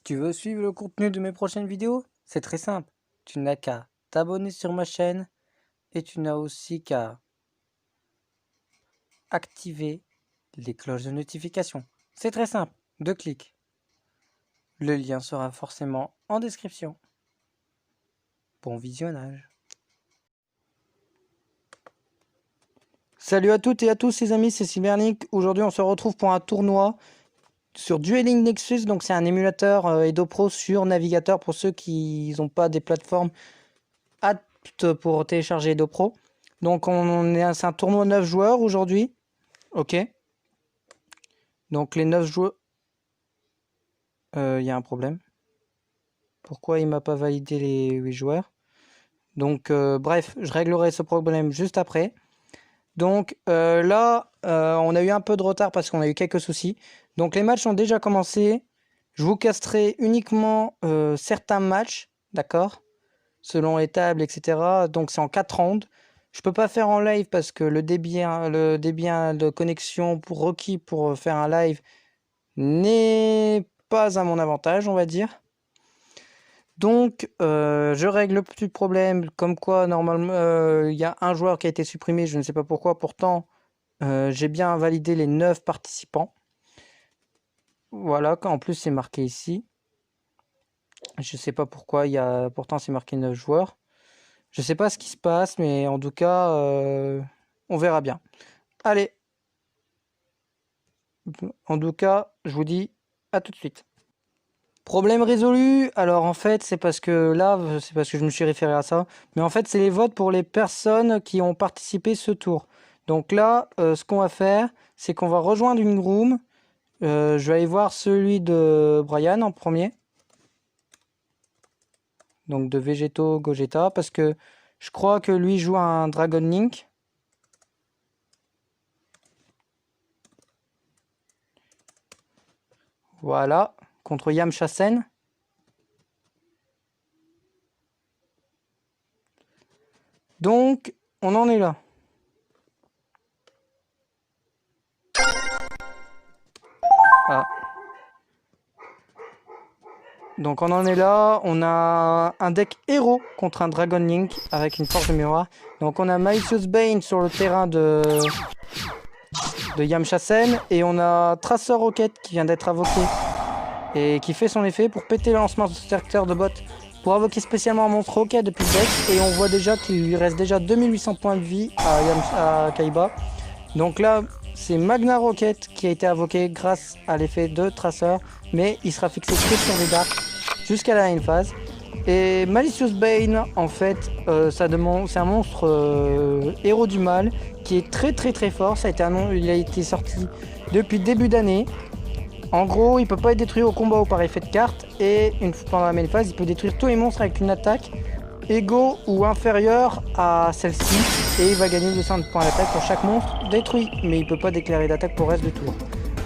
Tu veux suivre le contenu de mes prochaines vidéos? C'est très simple. Tu n'as qu'à t'abonner sur ma chaîne et tu n'as aussi qu'à activer les cloches de notification. C'est très simple, 2 clics. Le lien sera forcément en description. Bon visionnage. Salut à toutes et à tous les amis, c'est Cybernic. Aujourd'hui on se retrouve pour un tournoi sur Dueling Nexus. Donc c'est un émulateur Edo Pro sur navigateur pour ceux qui n'ont pas des plateformes aptes pour télécharger Edo Pro. Donc c'est un tournoi 9 joueurs aujourd'hui. Ok. Donc les 9 joueurs... Il y a un problème. Pourquoi il m'a pas validé les 8 joueurs? Donc bref, je réglerai ce problème juste après. Donc là, on a eu un peu de retard parce qu'on a eu quelques soucis. Donc les matchs ont déjà commencé. Je vous casterai uniquement certains matchs, d'accord? Selon les tables, etc. Donc c'est en 4 rounds. Je peux pas faire en live parce que le débit de connexion requis pour faire un live n'est pas à mon avantage, on va dire. Donc, je règle le petit problème, comme quoi, normalement, il y a un joueur qui a été supprimé, je ne sais pas pourquoi. Pourtant, j'ai bien validé les 9 participants. Voilà, en plus, c'est marqué ici. Je ne sais pas pourquoi, pourtant, c'est marqué 9 joueurs. Je ne sais pas ce qui se passe, mais en tout cas, on verra bien. Allez. En tout cas, je vous dis à tout de suite. Problème résolu. Alors en fait, c'est parce que je me suis référé à ça. Mais en fait, c'est les votes pour les personnes qui ont participé ce tour. Donc là, ce qu'on va faire, c'est qu'on va rejoindre une room. Je vais aller voir celui de Brian en premier. Donc de Vegeto Gogeta. Parce que je crois que lui joue un Dragon Link. Voilà. Contre Yamcha Sen. Donc, on en est là. Ah. Donc on en est là, on a un deck héros contre un Dragon Link avec une force de miroir. Donc on a Malicious Bane sur le terrain de Yamcha Sen et on a Tracer Rocket qui vient d'être invoqué et qui fait son effet pour péter le lancement de secteur de bot pour invoquer spécialement un monstre Rocket depuis le deck. Et on voit déjà qu'il lui reste déjà 2800 points de vie à Kaiba. Donc là, c'est Magna Rocket qui a été invoqué grâce à l'effet de Tracer, mais il sera fixé que sur les darks jusqu'à la phase. Et Malicious Bane, en fait, c'est un monstre héros du mal qui est très fort. Il a été sorti depuis le début d'année. En gros, il peut pas être détruit au combat ou par effet de carte, et pendant la main phase, il peut détruire tous les monstres avec une attaque égaux ou inférieur à celle-ci, et il va gagner 200 points d'attaque pour chaque monstre détruit, mais il peut pas déclarer d'attaque pour le reste du tour.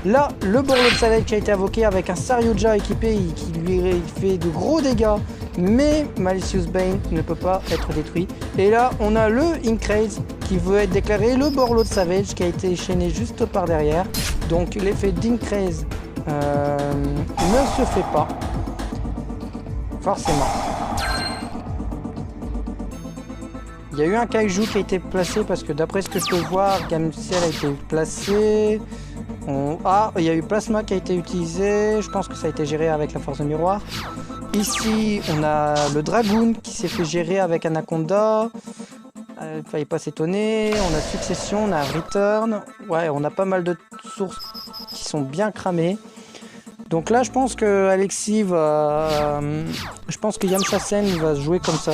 Là, le Borloo Savage qui a été invoqué avec un Saryuja équipé qui lui fait de gros dégâts, mais Malicious Bane ne peut pas être détruit. Et là, on a le Incraze qui veut être déclaré, le Borloo Savage qui a été chaîné juste par derrière. Donc l'effet d'Incraze ne se fait pas, forcément. Il y a eu un kaiju qui a été placé parce que d'après ce que je peux voir, Gamcell a été placé. Il y a eu Plasma qui a été utilisé. Je pense que ça a été géré avec la force de miroir. Ici, on a le Dragoon qui s'est fait gérer avec Anaconda. Il fallait pas s'étonner. On a Succession, on a Return. Ouais, on a pas mal de sources qui sont bien cramées. Donc là, je pense que Alexis va... Je pense que Yamcha Sen va jouer comme ça.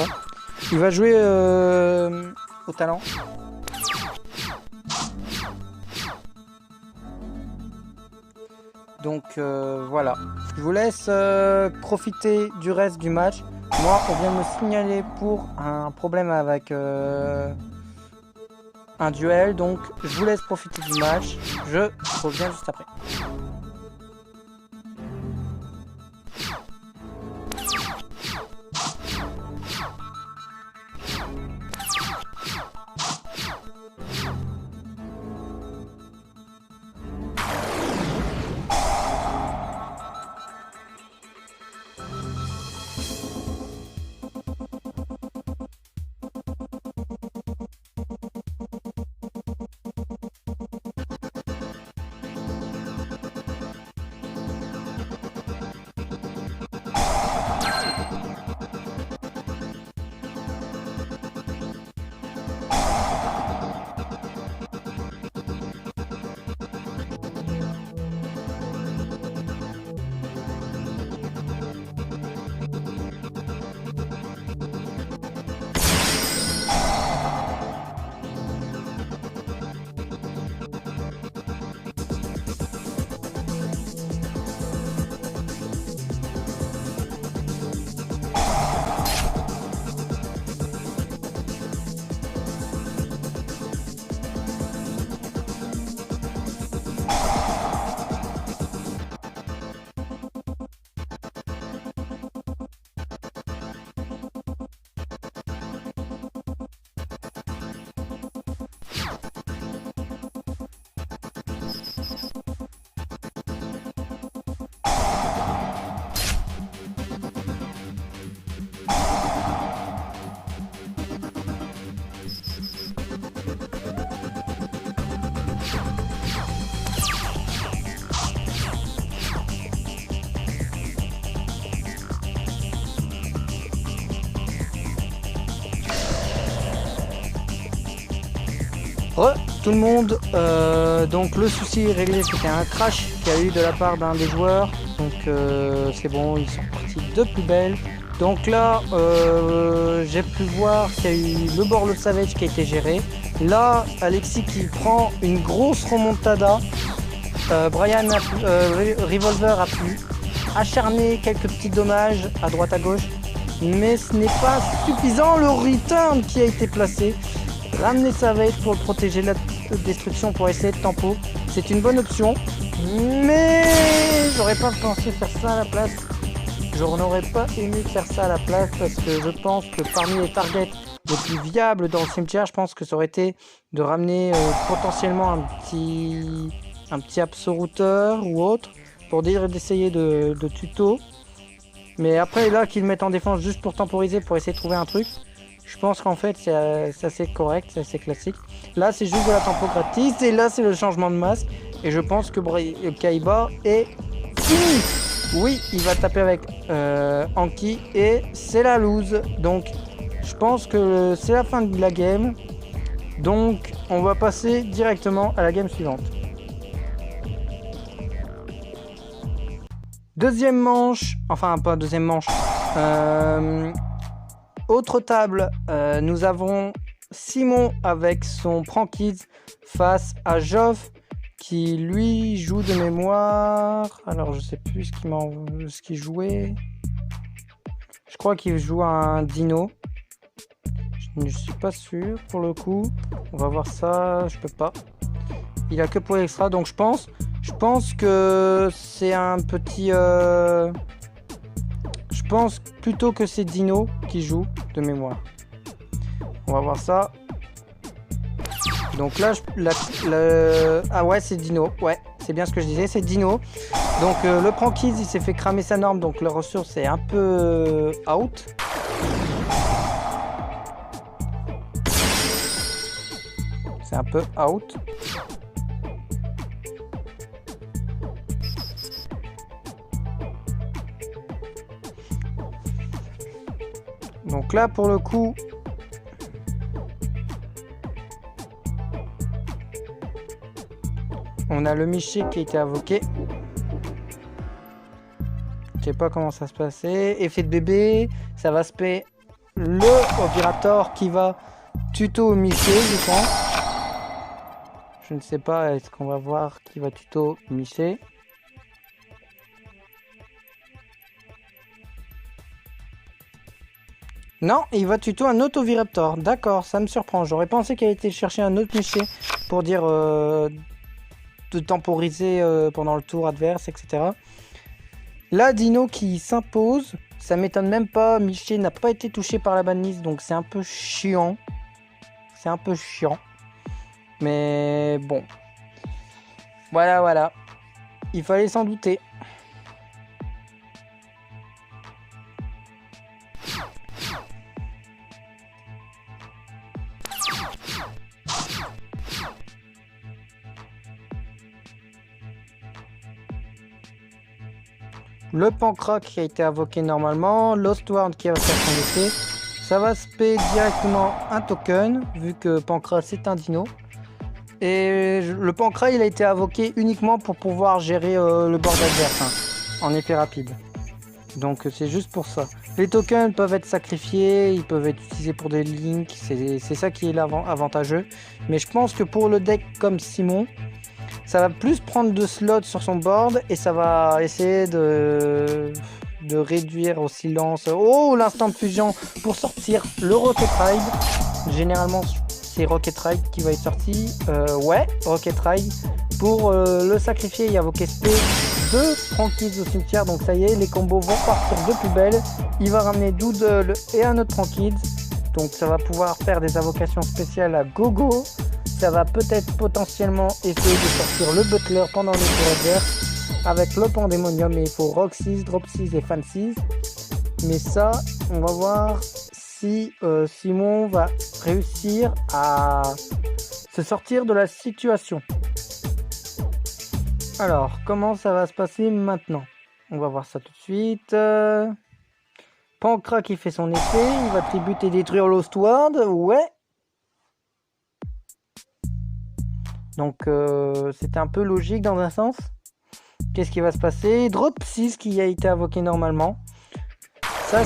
Il va jouer au talent. Donc voilà. Je vous laisse profiter du reste du match. Moi, on vient de me signaler pour un problème avec un duel. Donc je vous laisse profiter du match. Je reviens juste après. Tout le monde, donc le souci est réglé, c'était un crash qu'il y a eu de la part d'un des joueurs, donc c'est bon, ils sont partis de plus belle. Donc là, j'ai pu voir qu'il y a eu le Borlo Savage qui a été géré. Là, Alexis qui prend une grosse remontada. Brian Revolver a pu acharner quelques petits dommages à droite à gauche, mais ce n'est pas suffisant. Le return qui a été placé, ramener Savage pour le protéger de la destruction, pour essayer de tempo, c'est une bonne option, mais j'aurais pas pensé faire ça à la place. Je n'aurais pas aimé faire ça à la place parce que je pense que parmi les targets les plus viables dans le cimetière, je pense que ça aurait été de ramener potentiellement un petit abso-routeur ou autre pour dire d'essayer de tuto. Mais après là qu'ils le mettent en défense juste pour temporiser, pour essayer de trouver un truc, je pense qu'en fait c'est assez correct, c'est assez classique. Là c'est juste de la tempo gratis et là c'est le changement de masque. Et je pense que Kaiba est fini. Oui, il va taper avec Anki et c'est la lose. Donc je pense que c'est la fin de la game. Donc on va passer directement à la game suivante. Deuxième manche, enfin pas deuxième manche. Autre table, nous avons Simon avec son Prankids face à Joff qui lui joue de mémoire. Alors je sais plus ce qu'il jouait. Je crois qu'il joue un dino. Je ne suis pas sûr pour le coup. On va voir ça, je peux pas. Il a que pour extra, donc je pense que c'est un petit... Je pense plutôt que c'est Dino qui joue de mémoire. On va voir ça. Donc là, ah ouais, c'est Dino. Ouais, c'est bien ce que je disais, c'est Dino. Donc le Prankids, il s'est fait cramer sa norme, donc la ressource est un peu out. C'est un peu out. Donc là, pour le coup, on a le Miché qui a été invoqué. Je sais pas comment ça se passait. Effet de bébé, ça va spé le Operator qui va tuto Miché, je pense. Je ne sais pas, est-ce qu'on va voir qui va tuto Miché? Non, il va tuto un autre Oviraptor. D'accord, ça me surprend. J'aurais pensé qu'il a été chercher un autre Miché pour dire de temporiser pendant le tour adverse, etc. Là, Dino qui s'impose. Ça m'étonne même pas. Miché n'a pas été touché par la banlist, donc c'est un peu chiant. C'est un peu chiant. Mais bon. Voilà. Il fallait s'en douter. Le Pancra qui a été invoqué normalement, Lost World qui va faire son effet. Ça va spé directement un token, vu que Pancra c'est un dino. Et le Pancra il a été invoqué uniquement pour pouvoir gérer le board adverse, en effet rapide. Donc c'est juste pour ça. Les tokens peuvent être sacrifiés, ils peuvent être utilisés pour des links, c'est ça qui est avantageux. Mais je pense que pour le deck comme Simon, ça va plus prendre de slots sur son board et ça va essayer de réduire au silence. Oh, l'instant de fusion pour sortir le Rocket Ride. Généralement, c'est Rocket Ride qui va être sorti. Ouais, Rocket Ride. Pour le sacrifier, il y a invoqué SP, 2 Prankids au cimetière. Donc ça y est, les combos vont partir de plus belle. Il va ramener Doodle et un autre Prankids. Donc ça va pouvoir faire des invocations spéciales à gogo. Ça va peut-être potentiellement essayer de sortir le Butler pendant les tours adverses avec le Pandemonium, mais il faut Rock 6, Drop 6 et Fan 6. Mais ça, on va voir si Simon va réussir à se sortir de la situation. Alors, comment ça va se passer maintenant? On va voir ça tout de suite. Pancra qui fait son effet, il va tributer détruire Lost World, ouais. Donc c'était un peu logique dans un sens. Qu'est-ce qui va se passer? Drop 6 qui a été invoqué normalement. Ça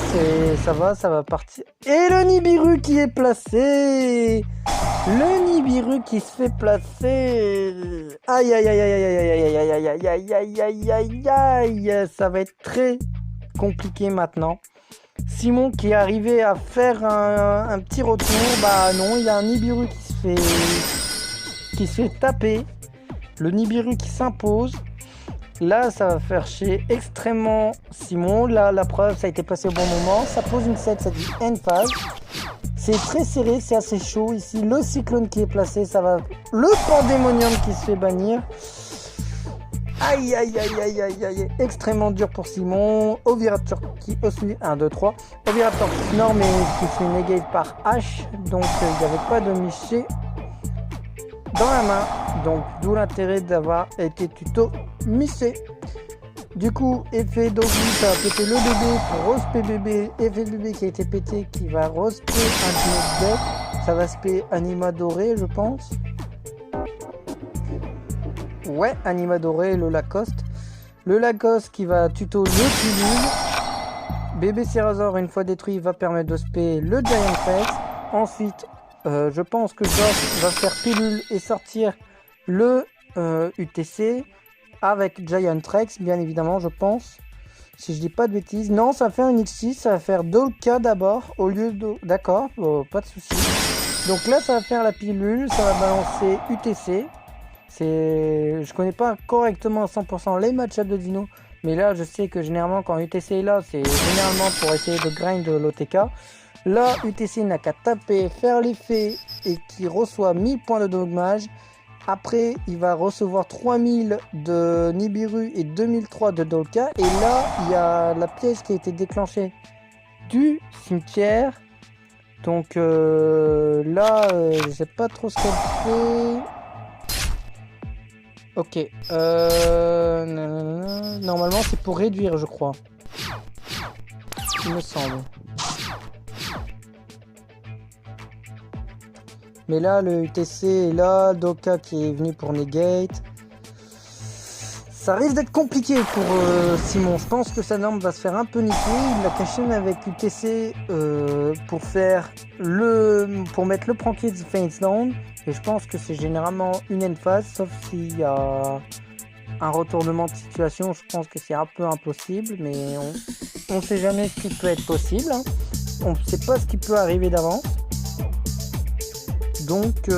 va partir. Et le Nibiru qui est placé. Le Nibiru qui se fait placer. Aïe aïe aïe aïe aïe aïe aïe aïe aïe aïe aïe aïe aïe aïe. Ça va être très compliqué maintenant. Simon qui est arrivé à faire un petit retour. Bah non, il y a un Nibiru qui se fait taper. Le Nibiru qui s'impose. Là, ça va faire chier extrêmement Simon. Là, la preuve, ça a été placé au bon moment. Ça pose une set, ça dit end phase. C'est très serré, c'est assez chaud ici. Le cyclone qui est placé, ça va. Le pandémonium qui se fait bannir. Aïe, aïe, aïe, aïe, aïe, aïe. Extrêmement dur pour Simon. Ovirator qui aussi 1, 2, 3. Ovirator non, mais qui se fait negate par H. Donc, il n'y avait pas de Miché dans la main. Donc, d'où l'intérêt d'avoir été tuto missé. Du coup, effet Doggy, ça va péter le bébé pour respect bébé. Effet bébé qui a été pété, qui va respect un deck. Ça va spé Anima Doré, je pense. Ouais, Anima Doré, le Lacoste. Le Lacoste qui va tuto le pilule. Bébé Cerazor, une fois détruit, va permettre de spé le Giant Rex. Ensuite, je pense que Josh va faire pilule et sortir le UTC. Avec Giant Rex, bien évidemment, je pense. Si je dis pas de bêtises. Non, ça fait un X6, ça va faire Dolka d'abord, au lieu de... D'accord, pas de souci. Donc là, ça va faire la pilule, ça va balancer UTC. Je connais pas correctement à 100% les match-ups de Dino. Mais là, je sais que généralement, quand UTC est là, c'est généralement pour essayer de grind l'OTK. Là, UTC n'a qu'à taper, faire l'effet et qui reçoit 1000 points de dommage. Après, il va recevoir 3000 de Nibiru et 2003 de Dolka. Et là, il y a la pièce qui a été déclenchée du cimetière. Donc là, je sais pas trop ce qu'elle fait. Ok. Normalement, c'est pour réduire, je crois. Il me semble. Mais là, le UTC est là, Doka qui est venu pour negate. Ça risque d'être compliqué pour Simon. Je pense que sa norme va se faire un peu niquer. Il l'a caché avec UTC pour mettre le Prankid face down. Et je pense que c'est généralement une end phase, sauf s'il y a un retournement de situation. Je pense que c'est un peu impossible, mais on ne sait jamais ce qui peut être possible. Hein. On ne sait pas ce qui peut arriver d'avance. Donc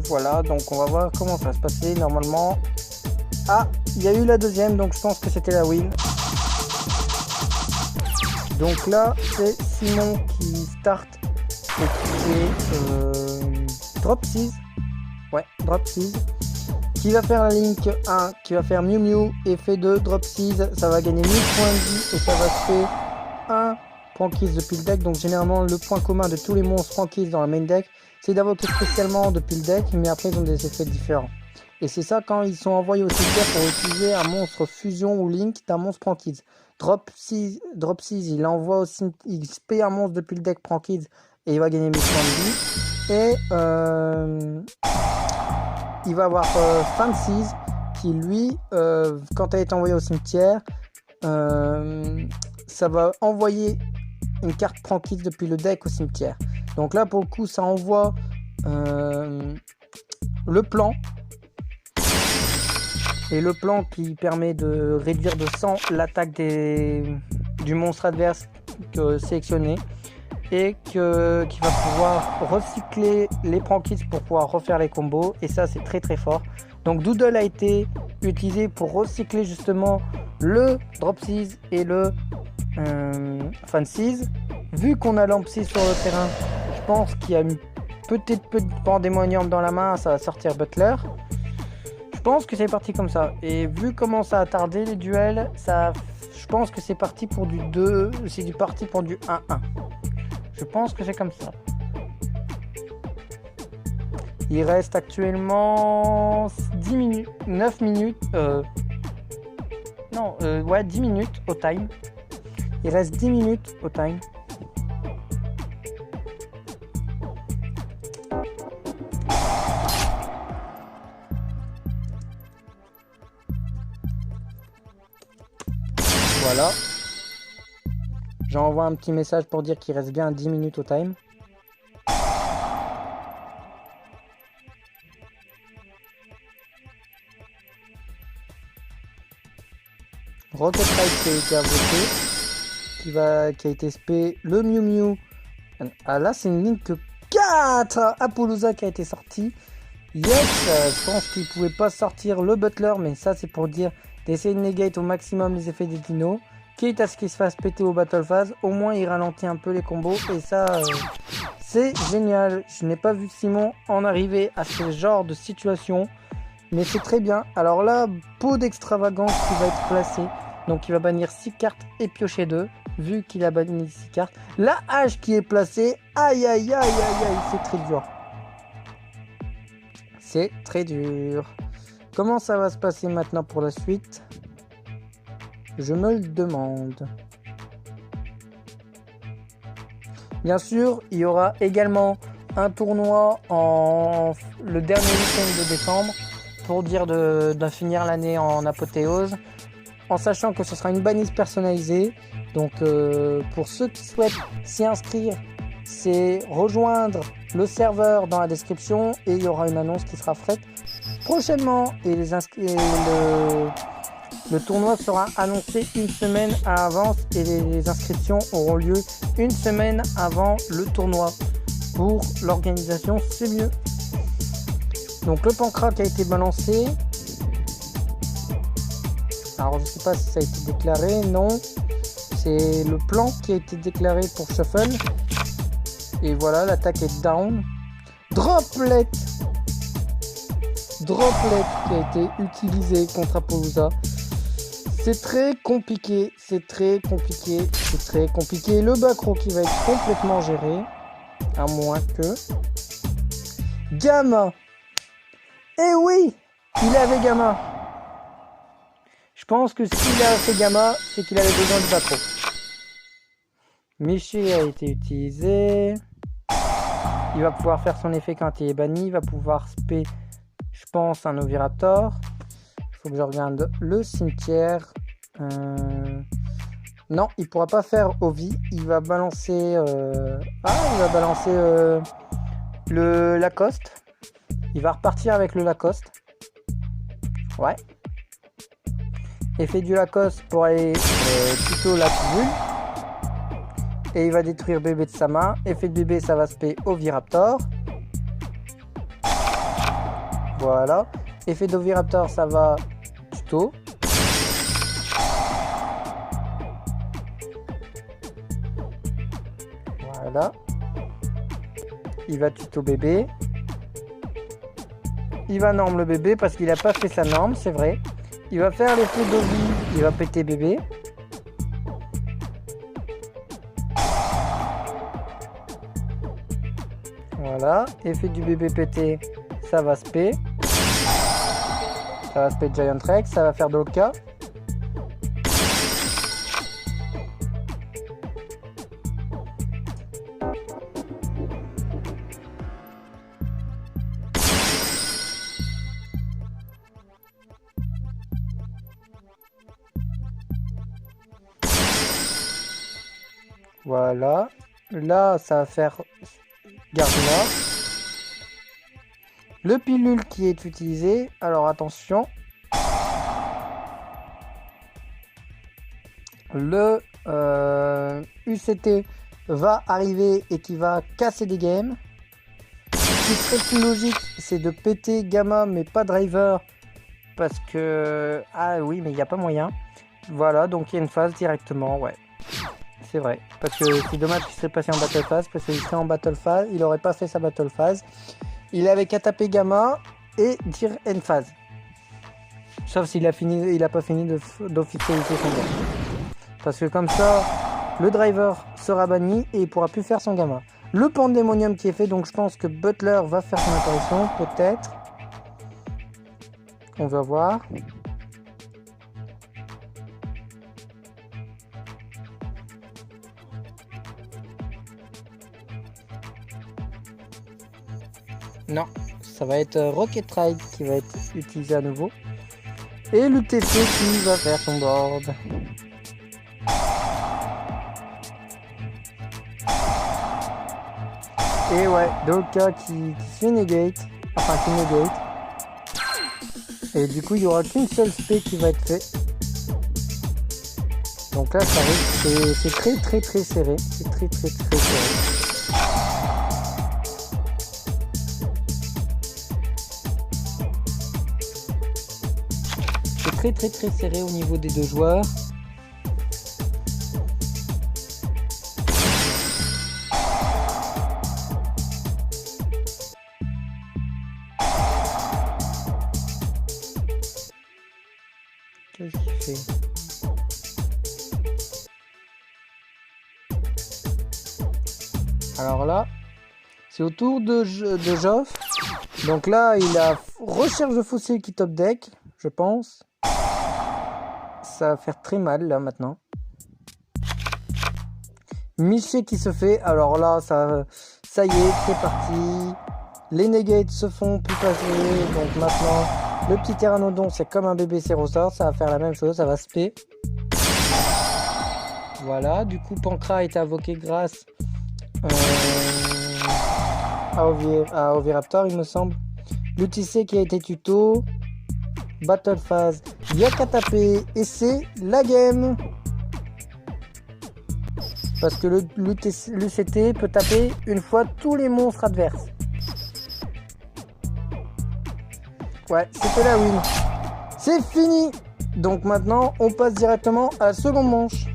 voilà, donc on va voir comment ça va se passer normalement. Ah, il y a eu la deuxième, donc je pense que c'était la win. Donc là, c'est Simon qui start et qui fait drop 6. Ouais, drop 6. Qui va faire la link 1, qui va faire Mew Mew, effet 2, drop 6. Ça va gagner 1000 points de vie et ça va se faire 1 Prankid depuis le deck. Donc généralement, le point commun de tous les monstres Prankid dans la main deck, c'est d'invoquer spécialement depuis le deck, mais après ils ont des effets différents. Et c'est ça quand ils sont envoyés au cimetière pour utiliser un monstre fusion ou link d'un monstre Prankid. Drop 6, il envoie au cimetière, il spé un monstre depuis le deck Prankid et il va gagner 1000 points de vie. Et il va avoir Fancies qui lui, quand elle est envoyée au cimetière, ça va envoyer une carte Prankid depuis le deck au cimetière. Donc là pour le coup ça envoie le plan. Et le plan qui permet de réduire de 100 l'attaque du monstre adverse sélectionné. Et qui va pouvoir recycler les Prankids pour pouvoir refaire les combos. Et ça c'est très très fort. Donc Doodle a été utilisé pour recycler justement le Drop 6 et le Fancies. Vu qu'on a Lampsy sur le terrain, je pense qu'il y a peut-être peu de pandémonium dans la main, ça va sortir Butler. Je pense que c'est parti comme ça. Et vu comment ça a tardé les duels, je pense que c'est parti pour du 2, c'est parti pour du 1-1. Je pense que c'est comme ça. Il reste actuellement 10 minutes, 9 minutes, 10 minutes au time. Il reste 10 minutes au time. Voilà. J'envoie un petit message pour dire qu'il reste bien 10 minutes au time. Rocket Ride qui a été invoqué, qui a été spé, le Mew Mew. Ah là c'est une ligne que 4 Apollousa qui a été sorti. Yes, je pense qu'il pouvait pas sortir le Butler, mais ça c'est pour dire d'essayer de negate au maximum les effets des dinos. Quitte à ce qu'il se fasse péter au Battle Phase, au moins il ralentit un peu les combos et ça c'est génial. Je n'ai pas vu Simon en arriver à ce genre de situation, mais c'est très bien. Alors là, pot d'extravagance qui va être placé, donc il va bannir 6 cartes et piocher 2, vu qu'il a banni 6 cartes. La hache qui est placée, aïe aïe aïe aïe aïe, c'est très dur. C'est très dur. Comment ça va se passer maintenant pour la suite ? Je me le demande. Bien sûr, il y aura également un tournoi le dernier week-end de décembre pour dire de finir l'année en apothéose, en sachant que ce sera une banise personnalisée. Donc pour ceux qui souhaitent s'y inscrire, c'est rejoindre le serveur dans la description et il y aura une annonce qui sera faite prochainement et le tournoi sera annoncé une semaine à l'avance et les inscriptions auront lieu une semaine avant le tournoi. Pour l'organisation, c'est mieux. Donc le pancrac a été balancé. Alors je sais pas si ça a été déclaré, non. C'est le plan qui a été déclaré pour Shuffle. Et voilà, l'attaque est down. Droplet qui a été utilisé contre Apollousa. C'est très compliqué. Le backrow qui va être complètement géré. À moins que... Gamma. Eh oui, il avait Gamma. Je pense que s'il a fait Gamma, c'est qu'il avait besoin de backrow. Miché a été utilisé. Il va pouvoir faire son effet quand il est banni. Il va pouvoir spé, je pense, un Oviraptor. Il faut que je regarde le cimetière. Non, il pourra pas faire Ovi. Il va balancer... le Lacoste. Il va repartir avec le Lacoste. Ouais. Effet du Lacoste pour aller plutôt la pilule. Et il va détruire bébé de sa main. Effet de bébé, ça va spé Oviraptor. Voilà. Effet d'Oviraptor, ça va tuto. Voilà. Il va tuto bébé. Il va norme le bébé parce qu'il n'a pas fait sa norme, c'est vrai. Il va faire l'effet d'Ovi. Il va péter bébé. Voilà. Effet du bébé pété, ça va spé. Ça va spé Giant Rex. Ça va faire Dolka. Voilà. Là, ça va faire Gardena. Le pilule qui est utilisé. Alors attention. Le UCT va arriver et qui va casser des games. Ce qui serait plus logique, c'est de péter Gamma mais pas Driver. Parce que... Ah oui, mais il n'y a pas moyen. Voilà, donc il y a une phase directement, ouais. C'est vrai, parce que c'est dommage qu'il serait passé en Battle Phase, parce qu'il serait en Battle Phase, il aurait pas fait sa Battle Phase. Il avait qu'à taper Gamma et dire End Phase. Sauf s'il a pas fini d'officialiser son game. Parce que comme ça, le driver sera banni et il pourra plus faire son Gamma. Le Pandemonium qui est fait, donc je pense que Butler va faire son apparition, peut-être. On va voir. Non, ça va être Rocket Ride qui va être utilisé à nouveau. Et le TC qui va faire son board. Et ouais, Doka qui se fait negate. Enfin, qui negate. Et du coup, il n'y aura qu'une seule spé qui va être faite. Donc là, ça risque, c'est très très très serré. C'est très très très serré. C'est très très très serré au niveau des deux joueurs. Qu'est-ce qu'il fait? Alors là, c'est au tour de Joff. Donc là, il a recherche de fossile qui top deck, je pense. Ça va faire très mal là maintenant. Miché qui se fait. Alors là, ça y est, c'est parti. Les negates se font plus passer. Donc maintenant, le petit Pteranodon, c'est comme un bébé Cérosaur. Ça va faire la même chose, ça va spé. Voilà, du coup, Pancra est invoqué grâce à Oviraptor, il me semble. L'UTC qui a été tuto. Battle phase. Il n'y a qu'à taper. Et c'est la game. Parce que l'UCT peut taper une fois tous les monstres adverses. Ouais, c'était la win. C'est fini. Donc maintenant, on passe directement à la seconde manche.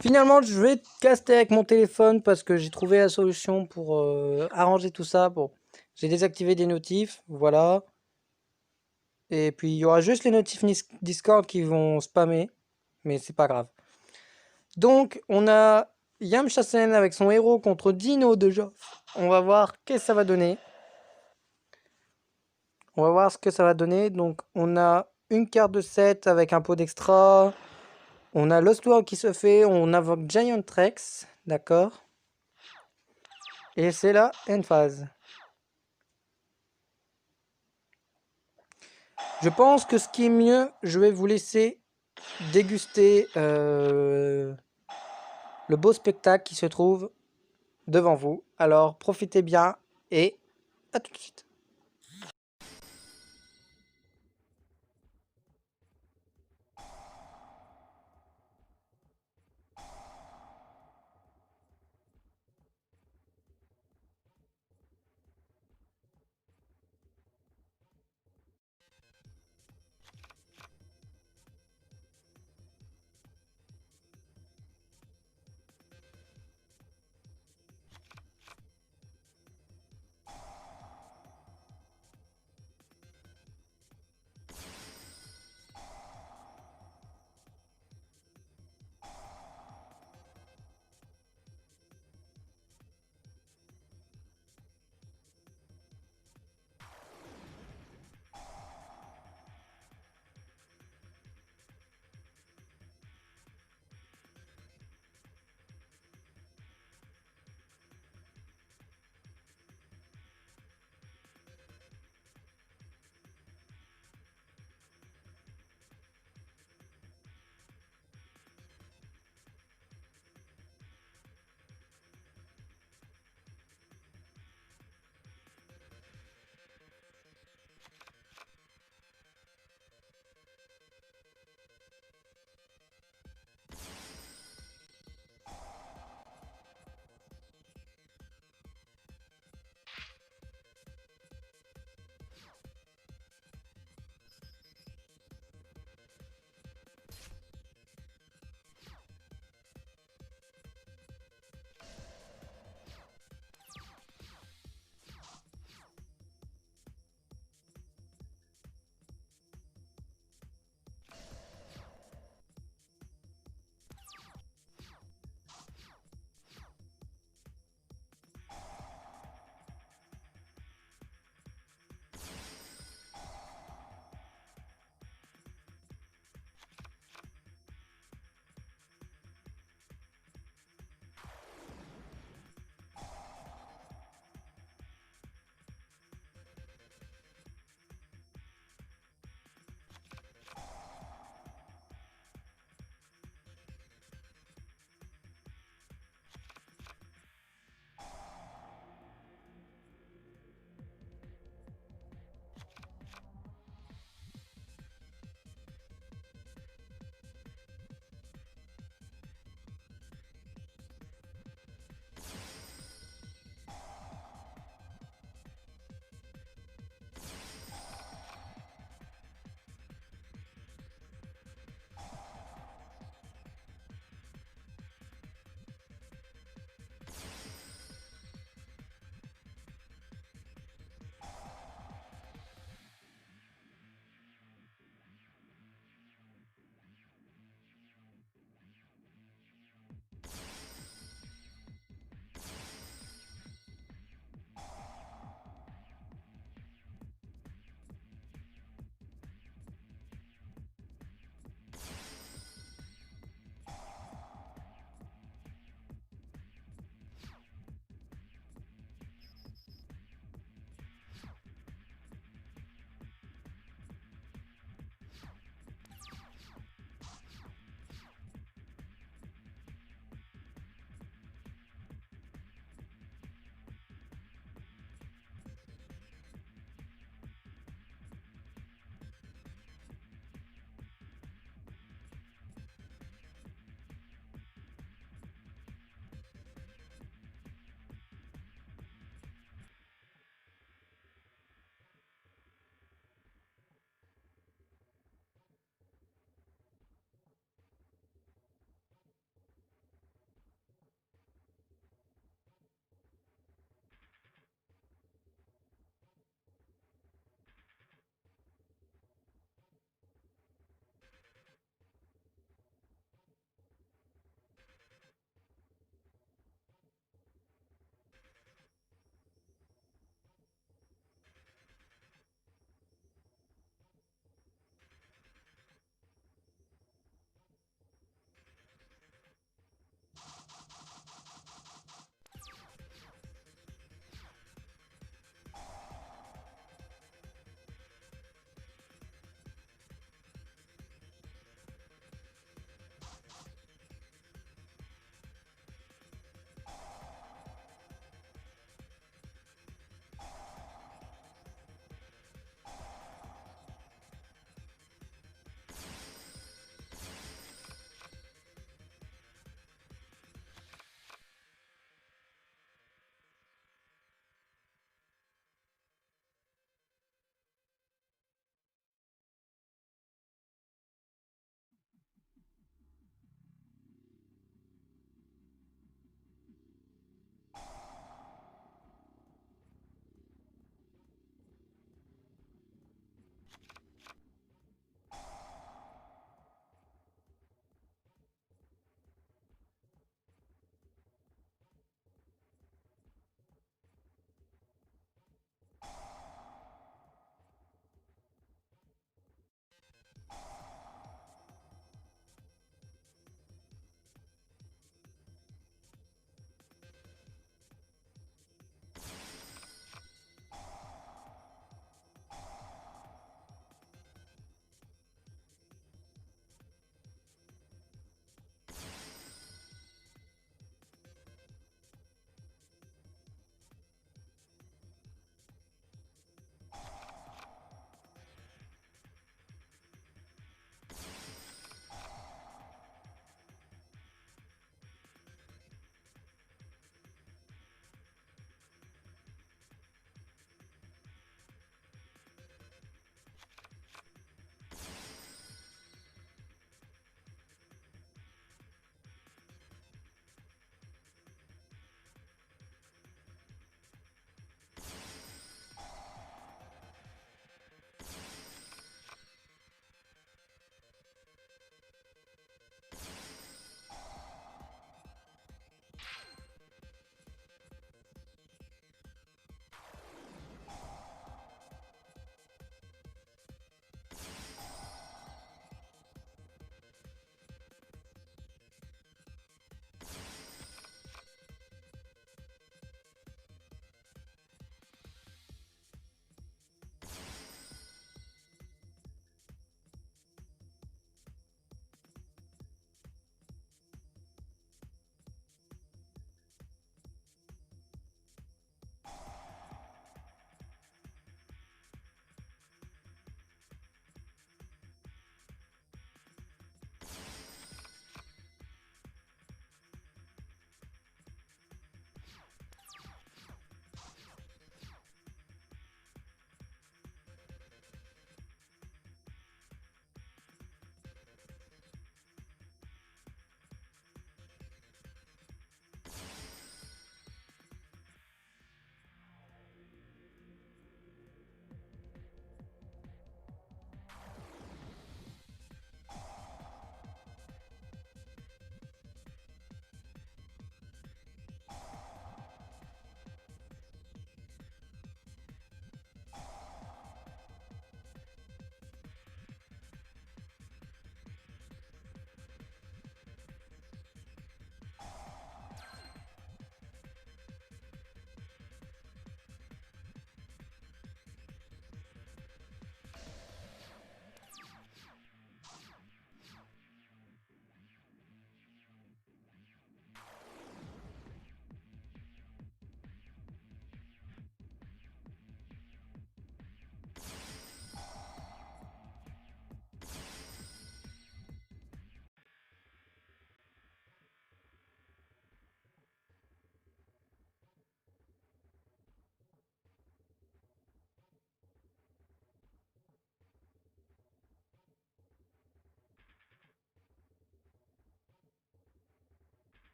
Finalement, je vais caster avec mon téléphone parce que j'ai trouvé la solution pour arranger tout ça. Bon, j'ai désactivé des notifs, voilà. Et puis, il y aura juste les notifs Discord qui vont spammer, mais c'est pas grave. Donc, on a Yamchasen avec son héros contre Dino de Joff. On va voir qu'est-ce que ça va donner. On va voir ce que ça va donner. Donc, on a une carte de 7 avec un pot d'extra. On a Lost World qui se fait, on invoque Giant Rex, d'accord. Et c'est la end phase. Je pense que ce qui est mieux, je vais vous laisser déguster le beau spectacle qui se trouve devant vous. Alors profitez bien et à tout de suite.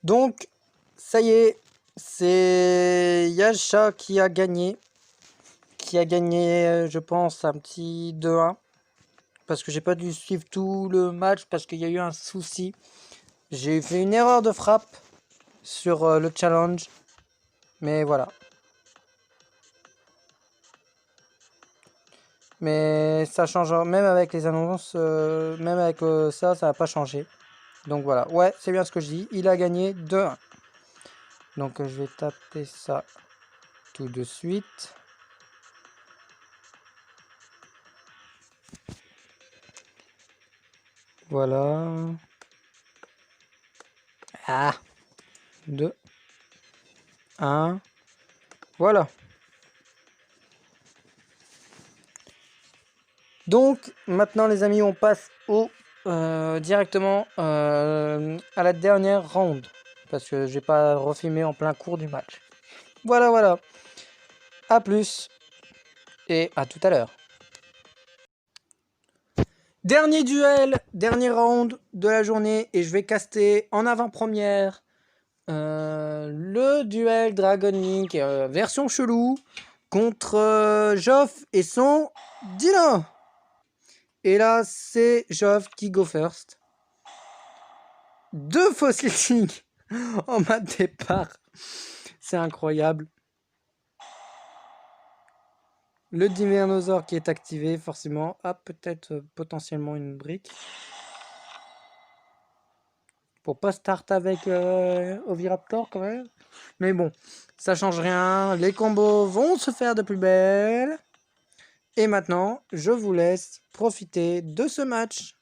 Donc, ça y est, c'est Yasha qui a gagné. Qui a gagné, je pense, un petit 2-1. Parce que j'ai pas dû suivre tout le match parce qu'il y a eu un souci. J'ai fait une erreur de frappe sur le challenge. Mais voilà. Mais ça change, même avec les annonces, même avec ça, ça n'a pas changé. Donc voilà, ouais, c'est bien ce que je dis. Il a gagné 2-1. Donc je vais taper ça tout de suite. Voilà. Ah, 2, 1. Voilà. Donc maintenant les amis, on passe directement à la dernière round. Parce que je vais pas refilmer en plein cours du match. Voilà, voilà. À plus et à tout à l'heure. Dernier duel, dernier round de la journée et je vais caster en avant-première le duel Dragon Link version chelou contre Joff et son Dino. Et là, c'est Joff qui go first. 2 Fossil en mat départ. C'est incroyable. Le Dimernosaur qui est activé, forcément, a peut-être potentiellement une brique. Pour pas start avec Oviraptor quand même. Mais bon, ça change rien. Les combos vont se faire de plus belle. Et maintenant, je vous laisse profiter de ce match.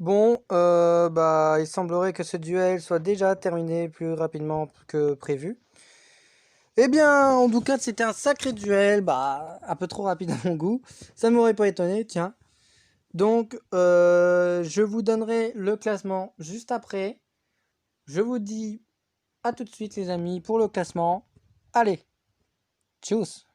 Bon, il semblerait que ce duel soit déjà terminé plus rapidement que prévu. Eh bien, en tout cas, c'était un sacré duel, un peu trop rapide à mon goût. Ça m'aurait pas étonné, tiens. Donc, je vous donnerai le classement juste après. Je vous dis à tout de suite, les amis, pour le classement. Allez, tchuss!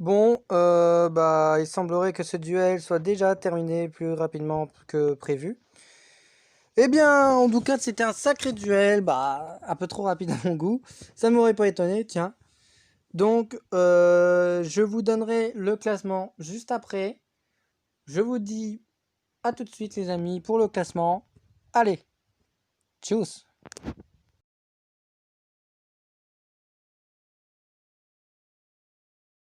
Bon, il semblerait que ce duel soit déjà terminé plus rapidement que prévu. Eh bien, en tout cas, c'était un sacré duel, un peu trop rapide à mon goût. Ça m'aurait pas étonné, tiens. Donc, je vous donnerai le classement juste après. Je vous dis à tout de suite, les amis, pour le classement. Allez, tchuss!